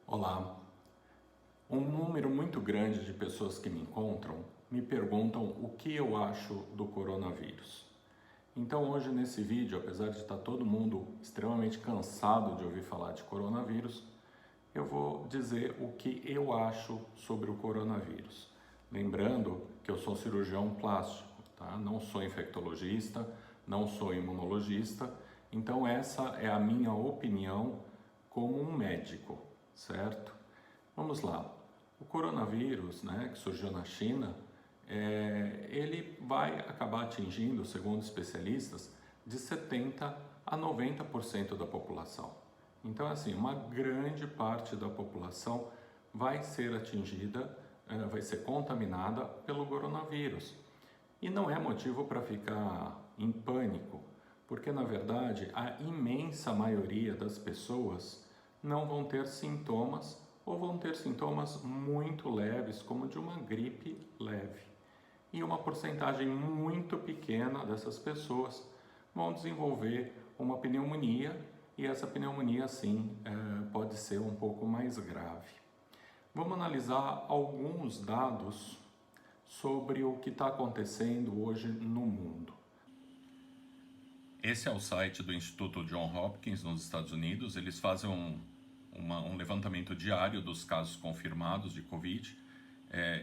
Olá. Um número muito grande de pessoas que me encontram me perguntam o que eu acho do coronavírus. Então hoje nesse vídeo, apesar de estar todo mundo extremamente cansado de ouvir falar de coronavírus, eu vou dizer o que eu acho sobre o coronavírus. Lembrando que eu sou cirurgião plástico, tá? Não sou infectologista, não sou imunologista, então essa é a minha opinião como um médico, certo? Vamos lá. O coronavírus, que surgiu na China, ele vai acabar atingindo, segundo especialistas, de 70 a 90% da população. Então, assim, uma grande parte da população vai ser atingida, vai ser contaminada pelo coronavírus. E não é motivo para ficar em pânico, porque na verdade a imensa maioria das pessoas não vão ter sintomas ou vão ter sintomas muito leves, como de uma gripe leve. E uma porcentagem muito pequena dessas pessoas vão desenvolver uma pneumonia, e essa pneumonia, sim, pode ser um pouco mais grave. Vamos analisar alguns dados sobre o que está acontecendo hoje no mundo. Esse é o site do Instituto Johns Hopkins, nos Estados Unidos. Eles fazem um levantamento diário dos casos confirmados de Covid.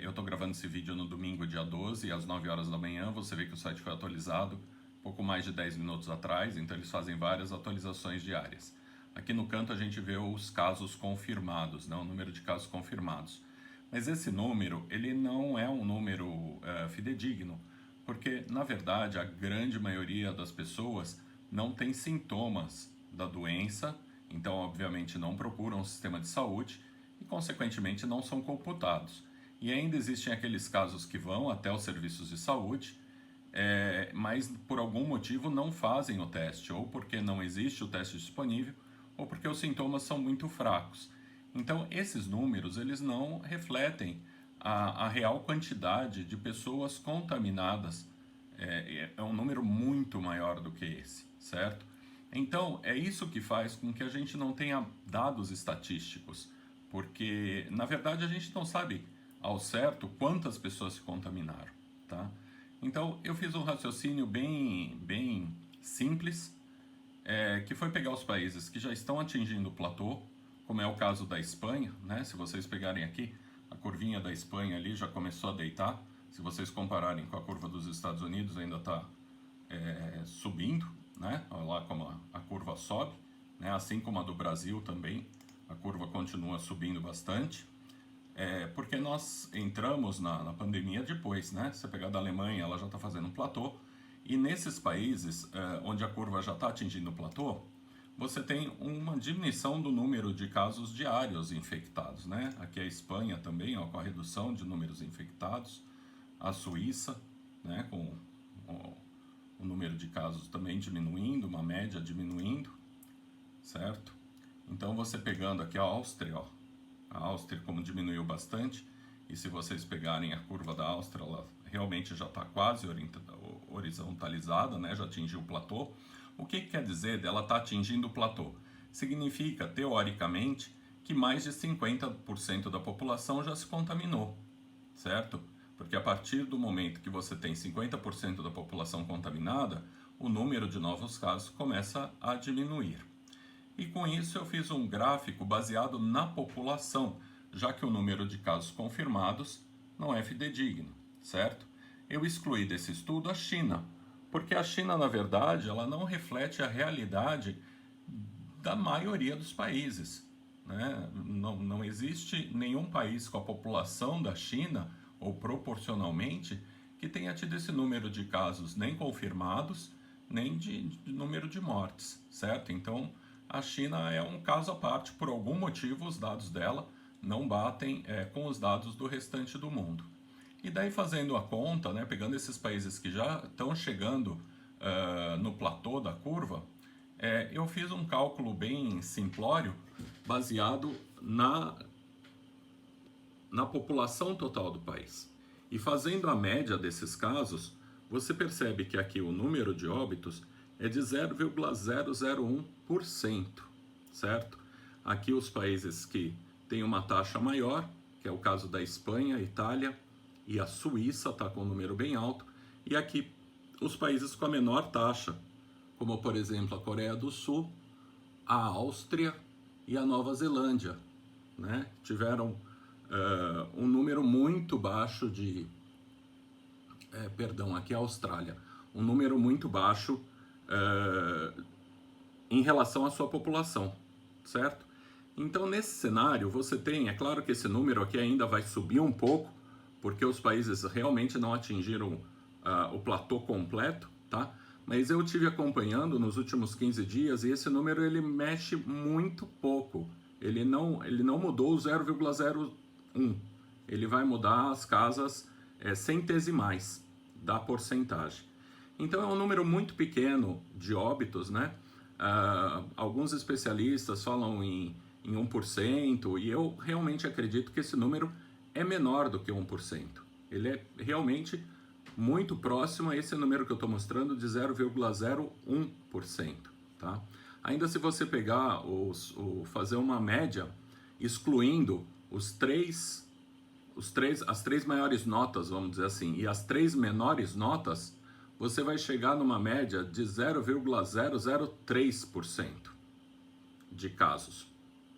Eu estou gravando esse vídeo no domingo, dia 12, às 9 horas da manhã. Você vê que o site foi atualizado pouco mais de 10 minutos atrás, então eles fazem várias atualizações diárias. Aqui no canto a gente vê os casos confirmados, o número de casos confirmados. Mas esse número, ele não é um número fidedigno, porque, na verdade, a grande maioria das pessoas não tem sintomas da doença, então, obviamente, não procuram o sistema de saúde e, consequentemente, não são computados. E ainda existem aqueles casos que vão até os serviços de saúde, mas por algum motivo não fazem o teste, ou porque não existe o teste disponível, ou porque os sintomas são muito fracos. Então, esses números, eles não refletem a real quantidade de pessoas contaminadas. É um número muito maior do que esse, certo? Então, é isso que faz com que a gente não tenha dados estatísticos, porque, na verdade, a gente não sabe ao certo quantas pessoas se contaminaram, tá? Então, eu fiz um raciocínio bem simples, que foi pegar os países que já estão atingindo o platô, como é o caso da Espanha, né? Se vocês pegarem aqui, a curvinha da Espanha ali já começou a deitar. Se vocês compararem com a curva dos Estados Unidos, ainda está subindo, né? Olha lá como a curva sobe, né? Assim como a do Brasil também, a curva continua subindo bastante. Porque nós entramos na pandemia depois, né? Se você pegar da Alemanha, ela já está fazendo um platô, e nesses países onde a curva já está atingindo o platô, você tem uma diminuição do número de casos diários infectados, né? Aqui a Espanha também, ó, com a redução de números infectados, a Suíça, né, com o número de casos também diminuindo, uma média diminuindo, certo? Então você pegando aqui a Áustria, ó, a Áustria como diminuiu bastante, e se vocês pegarem a curva da Áustria, ela realmente já está quase horizontalizada, né? Já atingiu o platô. O que quer dizer dela estar atingindo o platô? Significa, teoricamente, que mais de 50% da população já se contaminou, certo? Porque a partir do momento que você tem 50% da população contaminada, o número de novos casos começa a diminuir. E com isso eu fiz um gráfico baseado na população, já que o número de casos confirmados não é fidedigno, certo? Eu excluí desse estudo a China, porque a China, na verdade, ela não reflete a realidade da maioria dos países, né? Não existe nenhum país com a população da China, ou proporcionalmente, que tenha tido esse número de casos nem confirmados, nem de número de mortes, certo? Então, a China é um caso à parte. Por algum motivo, os dados dela não batem com os dados do restante do mundo. E daí, fazendo a conta, né, pegando esses países que já estão chegando no platô da curva, eu fiz um cálculo bem simplório, baseado na população total do país. E fazendo a média desses casos, você percebe que aqui o número de óbitos é de 0,001%, certo? Aqui os países que tem uma taxa maior, que é o caso da Espanha, Itália e a Suíça, está com um número bem alto. E aqui os países com a menor taxa, como por exemplo a Coreia do Sul, a Áustria e a Nova Zelândia, né? Tiveram um número muito baixo de... aqui é a Austrália. Um número muito baixo em relação à sua população, certo? Então, nesse cenário, você tem... É claro que esse número aqui ainda vai subir um pouco, porque os países realmente não atingiram o platô completo, tá? Mas eu tive acompanhando nos últimos 15 dias e esse número ele mexe muito pouco. Ele não mudou o 0,01. Ele vai mudar as casas centesimais da porcentagem. Então é um número muito pequeno de óbitos, né? Alguns especialistas falam em 1%, e eu realmente acredito que esse número é menor do que 1%. Ele é realmente muito próximo a esse número que eu estou mostrando de 0,01%, tá? Ainda se você pegar, fazer uma média, excluindo as três maiores notas, vamos dizer assim, e as 3 menores notas, você vai chegar numa média de 0,003% de casos,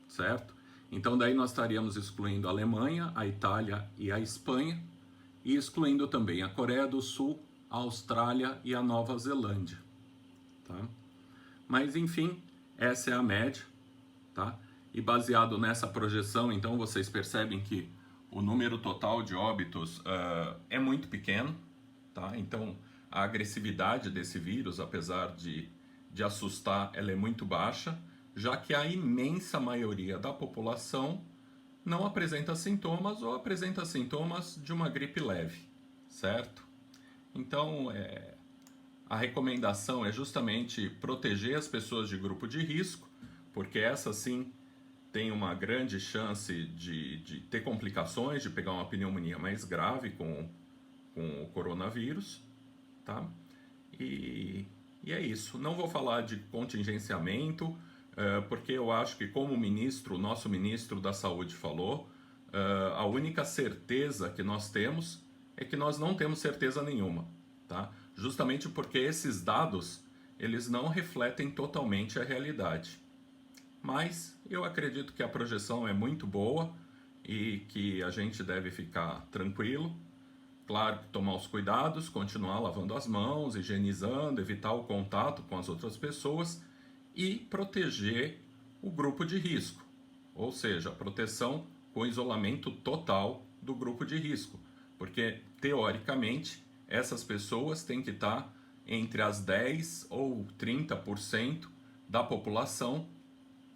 certo? Então daí nós estaríamos excluindo a Alemanha, a Itália e a Espanha, e excluindo também a Coreia do Sul, a Austrália e a Nova Zelândia, tá? Mas enfim, essa é a média, tá? E baseado nessa projeção, então vocês percebem que o número total de óbitos é muito pequeno, tá? Então a agressividade desse vírus, apesar de assustar, ela é muito baixa, já que a imensa maioria da população não apresenta sintomas ou apresenta sintomas de uma gripe leve, certo? Então, a recomendação é justamente proteger as pessoas de grupo de risco, porque essas sim têm uma grande chance de ter complicações, de pegar uma pneumonia mais grave com o coronavírus, tá? E é isso. Não vou falar de contingenciamento, porque eu acho que, como o nosso ministro da Saúde falou, a única certeza que nós temos é que nós não temos certeza nenhuma, tá? Justamente porque esses dados, eles não refletem totalmente a realidade. Mas eu acredito que a projeção é muito boa e que a gente deve ficar tranquilo. Claro que tomar os cuidados, continuar lavando as mãos, higienizando, evitar o contato com as outras pessoas e proteger o grupo de risco, ou seja, a proteção com isolamento total do grupo de risco, porque teoricamente essas pessoas têm que estar entre as 10 ou 30% da população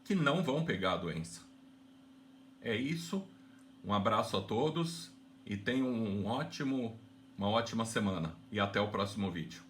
que não vão pegar a doença. É isso, um abraço a todos e tenham uma ótima semana e até o próximo vídeo.